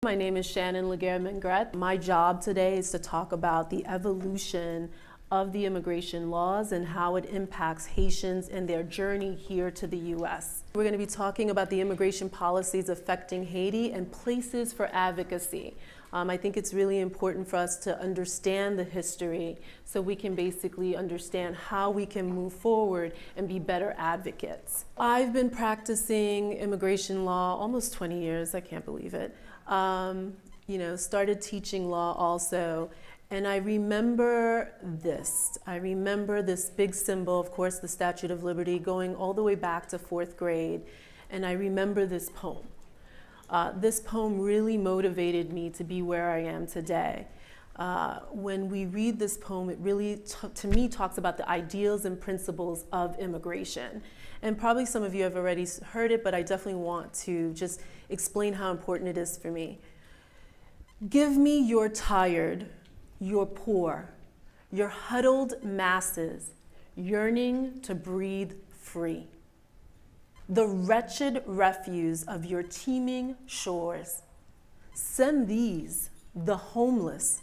My name is Shannon LaGuerre-Maingrette. My job today is to talk about the evolution of the immigration laws and how it impacts Haitians and their journey here to the U.S. We're going to be talking about the immigration policies affecting Haiti and places for advocacy. I think it's really important for us to understand the history so we can basically understand how we can move forward and be better advocates. I've been practicing immigration law almost 20 years, I can't believe it. Started teaching law also, and I remember this. I remember this big symbol, of course, the Statue of Liberty, going all the way back to 4th grade, and I remember this poem. This poem really motivated me to be where I am today. When we read this poem, it really, to me, talks about the ideals and principles of immigration. And probably some of you have already heard it, but I definitely want to just explain how important it is for me. Give me your tired, your poor, your huddled masses, yearning to breathe free. The wretched refuse of your teeming shores. Send these, the homeless,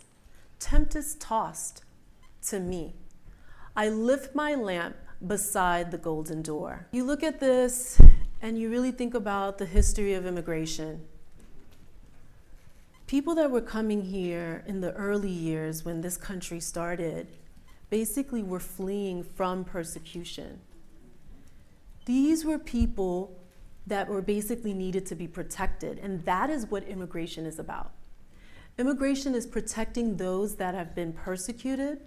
tempest-tossed, to me. I lift my lamp beside the golden door. You look at this and you really think about the history of immigration. People that were coming here in the early years when this country started basically were fleeing from persecution. These were people that were basically needed to be protected, and that is what immigration is about. Immigration is protecting those that have been persecuted,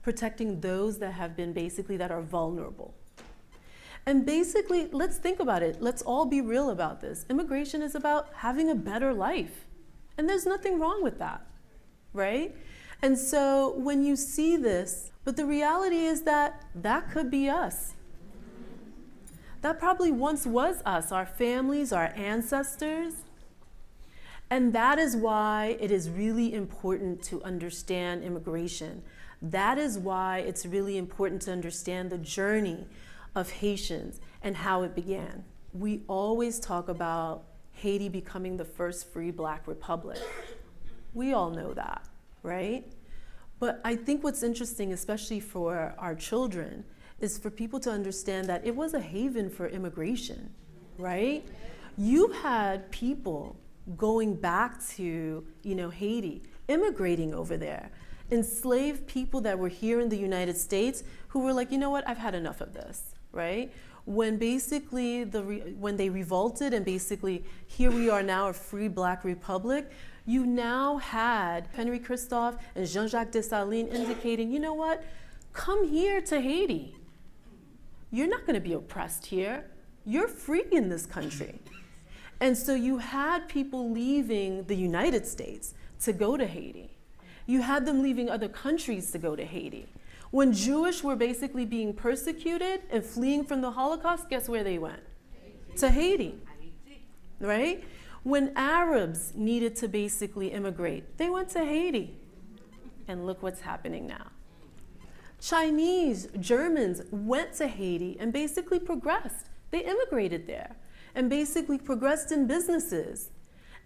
protecting those that have been that are vulnerable. And basically, let's think about it. Let's all be real about this. Immigration is about having a better life. And there's nothing wrong with that, right? And so when you see this, but the reality is that that could be us. That probably once was us, our families, our ancestors. And that is why it is really important to understand immigration. That is why it's really important to understand the journey of Haitians and how it began. We always talk about Haiti becoming the first free Black republic. We all know that, right? But I think what's interesting, especially for our children, is for people to understand that it was a haven for immigration, right? You had people going back to, Haiti, immigrating over there, enslaved people that were here in the United States who were like, you know what, I've had enough of this, right? When basically, when they revolted and basically here we are now a free Black republic, you now had Henry Christophe and Jean-Jacques Dessalines indicating, you know what, come here to Haiti. You're not going to be oppressed here. You're free in this country. And so you had people leaving the United States to go to Haiti. You had them leaving other countries to go to Haiti. When Jewish were basically being persecuted and fleeing from the Holocaust, guess where they went? To Haiti, right? When Arabs needed to basically immigrate, they went to Haiti. And look what's happening now. Chinese, Germans went to Haiti and basically progressed. They immigrated there and basically progressed in businesses.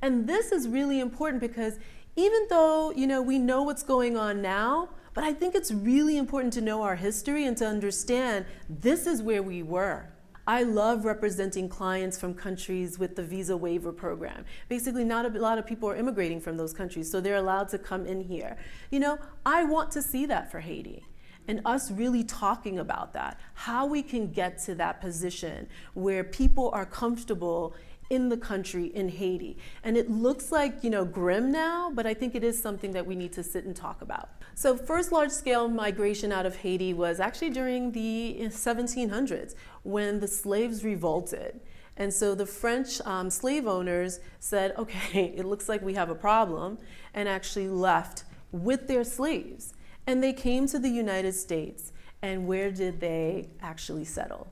And this is really important because even though, we know what's going on now, but I think it's really important to know our history and to understand this is where we were. I love representing clients from countries with the visa waiver program. Basically, not a lot of people are immigrating from those countries, so they're allowed to come in here. I want to see that for Haiti. And us really talking about that, how we can get to that position where people are comfortable in the country, in Haiti. And it looks like, grim now, but I think it is something that we need to sit and talk about. So first large-scale migration out of Haiti was actually during the 1700s when the slaves revolted. And so the French slave owners said, okay, it looks like we have a problem, and actually left with their slaves. And they came to the United States, and where did they actually settle?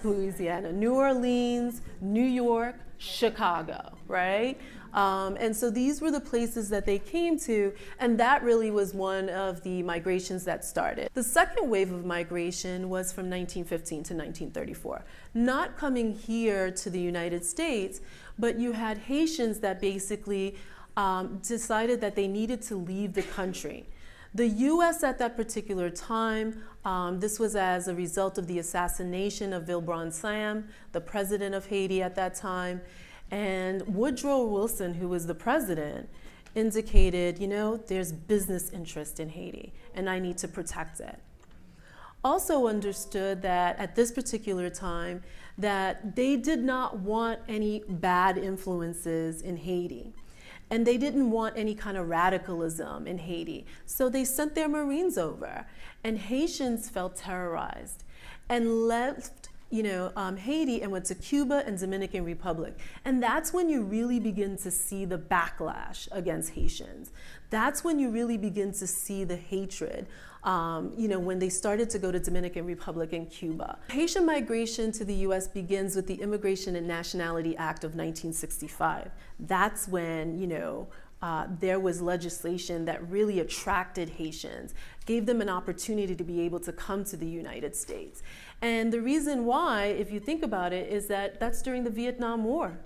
Louisiana, New Orleans, New York, Chicago. right? And so these were the places that they came to, and that really was one of the migrations that started. The second wave of migration was from 1915 to 1934. Not coming here to the United States, but you had Haitians that basically decided that they needed to leave the country. The US at that particular time, this was as a result of the assassination of Bernstein, the president of Haiti at that time. And Woodrow Wilson, who was the president, indicated, you know, there's business interest in Haiti, and I need to protect it. Also understood that at this particular time, that they did not want any bad influences in Haiti. And they didn't want any kind of radicalism in Haiti. So they sent their Marines over, and Haitians felt terrorized and left Haiti and went to Cuba and Dominican Republic. And that's when you really begin to see the backlash against Haitians. That's when you really begin to see the hatred, when they started to go to Dominican Republic and Cuba. Haitian migration to the US begins with the Immigration and Nationality Act of 1965. That's when, there was legislation that really attracted Haitians, gave them an opportunity to be able to come to the United States. And the reason why, if you think about it, is that that's during the Vietnam War,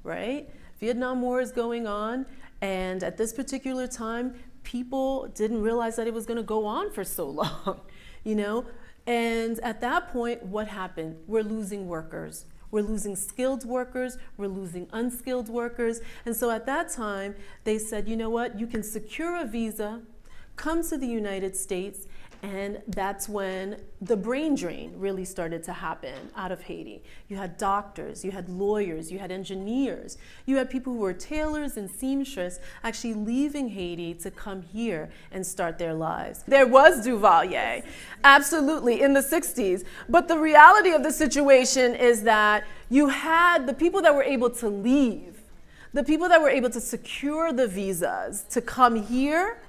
right? Vietnam War is going on, and at this particular time, people didn't realize that it was gonna go on for so long, And at that point, what happened? We're losing workers. We're losing skilled workers, we're losing unskilled workers. And so at that time, they said, you know what, you can secure a visa, come to the United States, and that's when the brain drain really started to happen out of Haiti. You had doctors, you had lawyers, you had engineers, you had people who were tailors and seamstress actually leaving Haiti to come here and start their lives. There was Duvalier, absolutely, in the 60s. But the reality of the situation is that you had the people that were able to leave, the people that were able to secure the visas to come here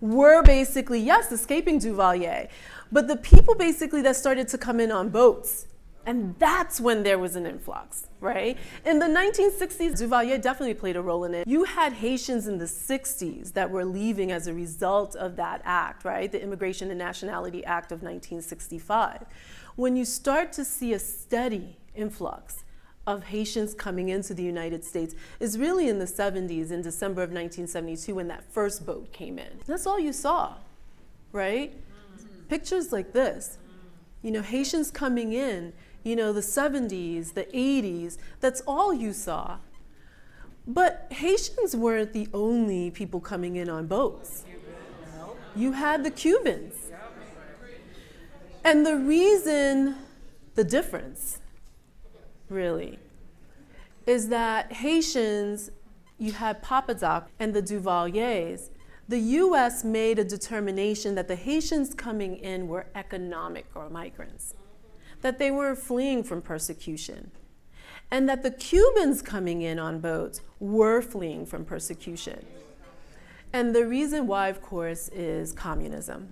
were basically, yes, escaping Duvalier, but the people basically that started to come in on boats, and that's when there was an influx, right? In the 1960s, Duvalier definitely played a role in it. You had Haitians in the 60s that were leaving as a result of that act, right? The Immigration and Nationality Act of 1965. When you start to see a steady influx of Haitians coming into the United States is really in the 70s, in December of 1972, when that first boat came in. That's all you saw, right? Pictures like this, Haitians coming in, the 70s, the 80s, that's all you saw. But Haitians weren't the only people coming in on boats. You had the Cubans. And the difference, really, is that Haitians, you had Papa Doc and the Duvaliers, the US made a determination that the Haitians coming in were economic migrants, that they were fleeing from persecution, and that the Cubans coming in on boats were fleeing from persecution. And the reason why, of course, is communism.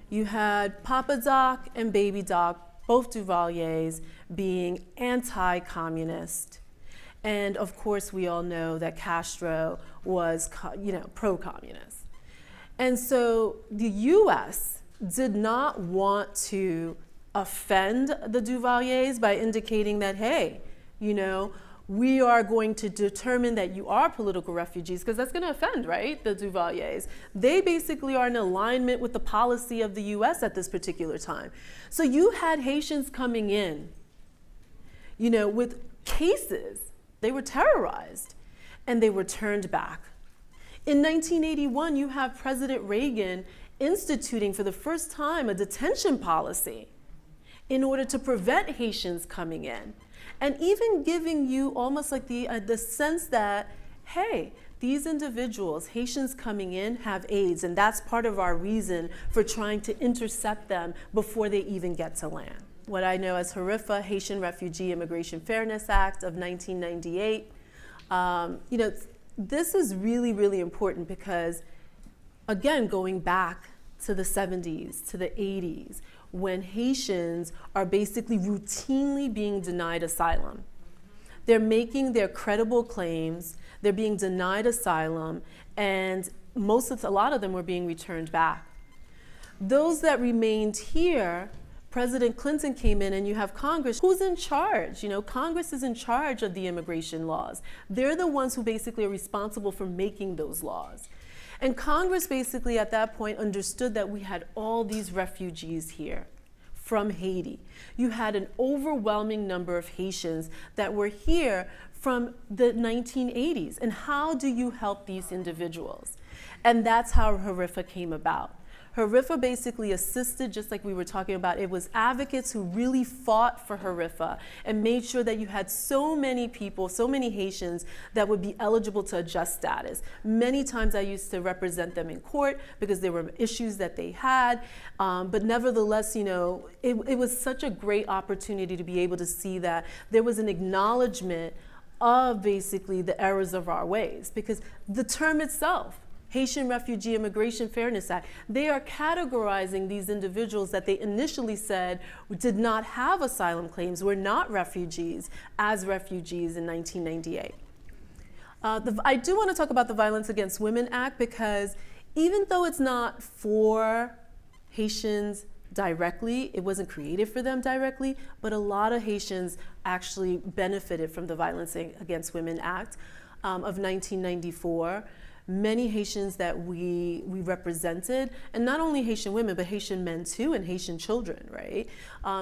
You had Papa Doc and Baby Doc, both Duvaliers, being anti-communist. And of course, we all know that Castro was, pro-communist. And so the US did not want to offend the Duvaliers by indicating that, hey, we are going to determine that you are political refugees, because that's going to offend, right, the Duvaliers. They basically are in alignment with the policy of the US at this particular time. So you had Haitians coming in, with cases. They were terrorized, and they were turned back. In 1981, you have President Reagan instituting for the first time a detention policy in order to prevent Haitians coming in. And even giving you almost like the sense that, hey, these individuals, Haitians coming in, have AIDS, and that's part of our reason for trying to intercept them before they even get to land. What I know as HRIFA, Haitian Refugee Immigration Fairness Act of 1998, this is really, really important because, again, going back to the 70s, to the 80s, when Haitians are basically routinely being denied asylum. They're making their credible claims, they're being denied asylum, and a lot of them were being returned back. Those that remained here, President Clinton came in, and you have Congress. Who's in charge? You know, Congress is in charge of the immigration laws. They're the ones who basically are responsible for making those laws. And Congress basically at that point understood that we had all these refugees here from Haiti. You had an overwhelming number of Haitians that were here from the 1980s. And how do you help these individuals? And that's how HRIFA came about. HRIFA basically assisted, just like we were talking about. It was advocates who really fought for HRIFA and made sure that you had so many people, so many Haitians that would be eligible to adjust status. Many times I used to represent them in court because there were issues that they had, but nevertheless, you know, it was such a great opportunity to be able to see that there was an acknowledgement of basically the errors of our ways, because the term itself, Haitian Refugee Immigration Fairness Act, they are categorizing these individuals that they initially said did not have asylum claims, were not refugees, as refugees in 1998. I do want to talk about the Violence Against Women Act, because even though it's not for Haitians directly, it wasn't created for them directly, but a lot of Haitians actually benefited from the Violence Against Women Act of 1994. Many Haitians that we represented, and not only Haitian women, but Haitian men too, and Haitian children, right?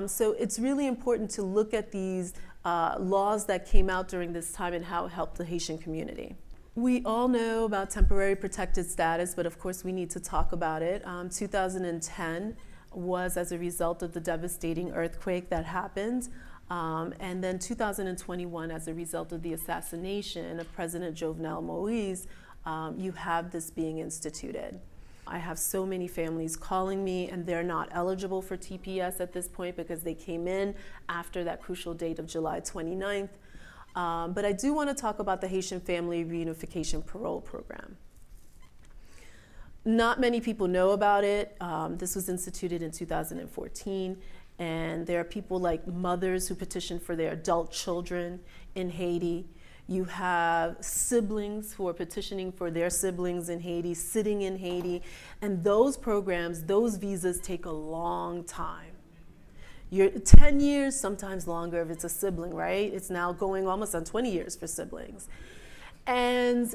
So it's really important to look at these laws that came out during this time and how it helped the Haitian community. We all know about temporary protected status, but of course we need to talk about it. 2010 was as a result of the devastating earthquake that happened. And then 2021 as a result of the assassination of President Jovenel Moise. You have this being instituted. I have so many families calling me, and they're not eligible for TPS at this point because they came in after that crucial date of July 29th. But I do want to talk about the Haitian Family Reunification Parole Program. Not many people know about it. This was instituted in 2014, and there are people like mothers who petition for their adult children in Haiti. You have siblings who are petitioning for their siblings in Haiti, sitting in Haiti, and those programs, those visas take a long time. You're 10 years, sometimes longer if it's a sibling, right? It's now going almost on 20 years for siblings. And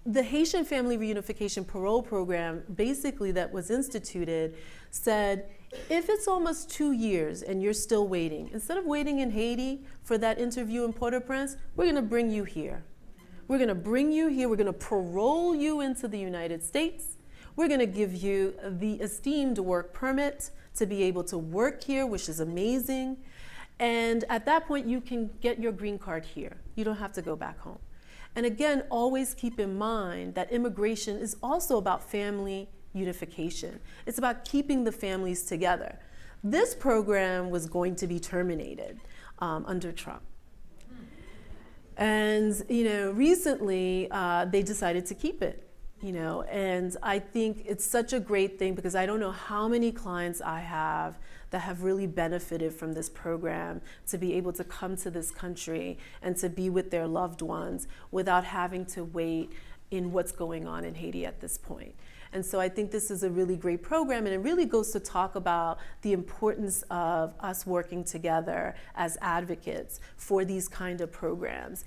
the Haitian Family Reunification Parole Program, basically that was instituted, said, if it's almost 2 years and you're still waiting, instead of waiting in Haiti for that interview in Port-au-Prince, we're gonna bring you here. We're gonna bring you here, we're gonna parole you into the United States. We're gonna give you the esteemed work permit to be able to work here, which is amazing. And at that point, you can get your green card here. You don't have to go back home. And again, always keep in mind that immigration is also about family unification. It's about keeping the families together. This program was going to be terminated under Trump. And recently they decided to keep it. And I think it's such a great thing, because I don't know how many clients I have that have really benefited from this program, to be able to come to this country and to be with their loved ones without having to wait in what's going on in Haiti at this point. And so I think this is a really great program, and it really goes to talk about the importance of us working together as advocates for these kind of programs.